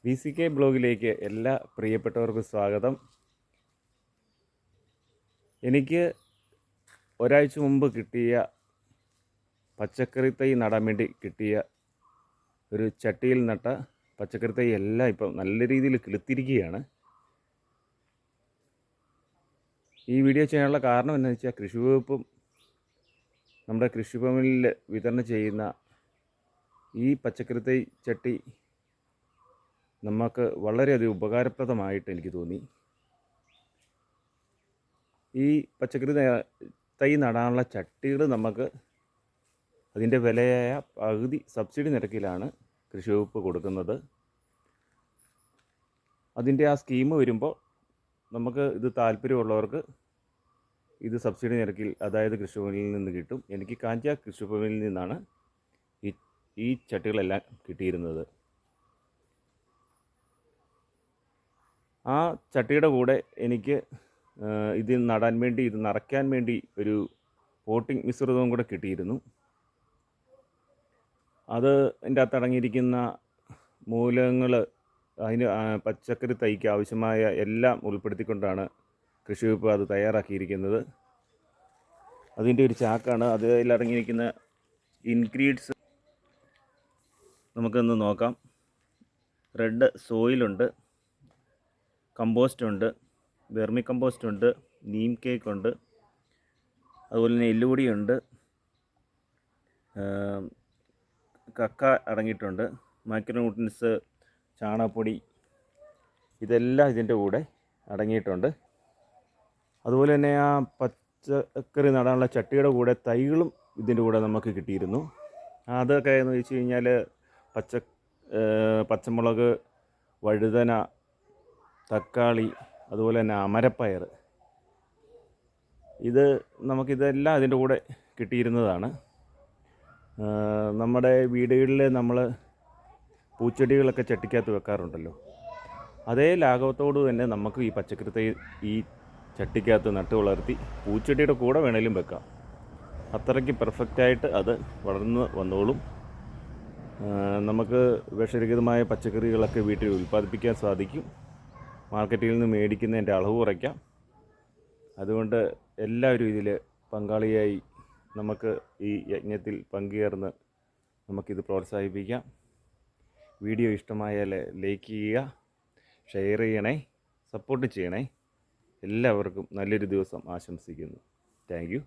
VCK ബ്ലോഗിലേക്ക് എല്ലാ പ്രിയപ്പെട്ടവർക്കും സ്വാഗതം. എനിക്ക് ഒരാഴ്ച മുമ്പ് കിട്ടിയ പച്ചക്കറി തൈ നടാൻ വേണ്ടി കിട്ടിയ ഒരു ചട്ടിയിൽ നട്ട പച്ചക്കറി തൈ എല്ലാം ഇപ്പം നല്ല രീതിയിൽ കിളുത്തിരിക്കുകയാണ്. ഈ വീഡിയോ ചെയ്യാനുള്ള കാരണം എന്താണെന്ന് വെച്ചാൽ, കൃഷി വകുപ്പും നമ്മുടെ കൃഷിഭവനിൽ വിതരണം ചെയ്യുന്ന ഈ പച്ചക്കറി തൈ ചട്ടി നമുക്ക് വളരെയധികം ഉപകാരപ്രദമായിട്ട് എനിക്ക് തോന്നി. ഈ പച്ചക്കറി തൈ നടാനുള്ള ചട്ടികൾ നമുക്ക് അതിൻ്റെ വിലയായ പകുതി സബ്സിഡി നിരക്കിലാണ് കൃഷി വകുപ്പ് കൊടുക്കുന്നത്. അതിൻ്റെ ആ സ്കീം വരുമ്പോൾ നമുക്ക് ഇത് താല്പര്യമുള്ളവർക്ക് ഇത് സബ്സിഡി നിരക്കിൽ, അതായത് കൃഷിഭവനിൽ നിന്ന് കിട്ടും. എനിക്ക് കാഞ്ച കൃഷിഭവനിൽ നിന്നാണ് ഈ ചട്ടികളെല്ലാം കിട്ടിയിരുന്നത്. ആ ചട്ടിയുടെ കൂടെ എനിക്ക് ഇത് നടാൻ വേണ്ടി, ഇത് നിറയ്ക്കാൻ വേണ്ടി ഒരു പോട്ടിംഗ് മിശ്രിതവും കൂടെ കിട്ടിയിരുന്നു. അത് എൻ്റെ അകത്ത് അടങ്ങിയിരിക്കുന്ന മൂലകങ്ങൾ, അതിന് പച്ചക്കറി തൈക്ക് ആവശ്യമായ എല്ലാം ഉൾപ്പെടുത്തിക്കൊണ്ടാണ് കൃഷി വകുപ്പ് അത് തയ്യാറാക്കിയിരിക്കുന്നത്. അതിൻ്റെ ഒരു ചാക്കാണ്. അതിലടങ്ങിയിരിക്കുന്ന ഇൻഗ്രീഡിയൻസ് നമുക്കൊന്ന് നോക്കാം. റെഡ് സോയിലുണ്ട്, കമ്പോസ്റ്റുണ്ട്, വെർമി കമ്പോസ്റ്റുണ്ട്, നീം കേക്കുണ്ട്, അതുപോലെ തന്നെ എല്ലുപൊടിയുണ്ട്, കക്ക അടങ്ങിയിട്ടുണ്ട്, മൈക്രോ ന്യൂട്രിയൻസ്, ചാണകപ്പൊടി, ഇതെല്ലാം ഇതിൻ്റെ കൂടെ അടങ്ങിയിട്ടുണ്ട്. അതുപോലെ തന്നെ ആ പച്ചക്കറി നടാനുള്ള ചട്ടിയുടെ കൂടെ തൈകളും ഇതിൻ്റെ കൂടെ നമുക്ക് കിട്ടിയിരുന്നു. അതൊക്കെ എന്ന് വെച്ച് കഴിഞ്ഞാൽ പച്ചമുളക്, വഴുതന, തക്കാളി, അതുപോലെ തന്നെ അമരപ്പയർ, നമുക്കിതെല്ലാം അതിൻ്റെ കൂടെ കിട്ടിയിരുന്നതാണ്. നമ്മുടെ വീടുകളിൽ നമ്മൾ പൂച്ചെടികളൊക്കെ ചട്ടിക്കകത്ത് വെക്കാറുണ്ടല്ലോ, അതേ ലാഘവത്തോട് തന്നെ നമുക്ക് ഈ പച്ചക്കറി തൈ ഈ ചട്ടിക്കകത്ത് നട്ട് വളർത്തി പൂച്ചെടിയുടെ കൂടെ വേണേലും വെക്കാം. അത്രയ്ക്ക് പെർഫെക്റ്റായിട്ട് അത് വളർന്ന് വന്നോളും. നമുക്ക് വിഷരഹിതമായ പച്ചക്കറികളൊക്കെ വീട്ടിൽ ഉൽപ്പാദിപ്പിക്കാൻ സാധിക്കും. മാർക്കറ്റിൽ നിന്ന് മേടിക്കുന്നതിൻ്റെ അളവ് കുറയ്ക്കാം. അതുകൊണ്ട് എല്ലാവരും ഇതിൽ പങ്കാളിയായി നമുക്ക് ഈ യജ്ഞത്തിൽ പങ്കുചേർന്ന് നമുക്കിത് പ്രോത്സാഹിപ്പിക്കാം. വീഡിയോ ഇഷ്ടമായാൽ ലൈക്ക് ചെയ്യുക, ഷെയർ ചെയ്യണേ, സപ്പോർട്ട് ചെയ്യണേ. എല്ലാവർക്കും നല്ലൊരു ദിവസം ആശംസിക്കുന്നു. Thank you.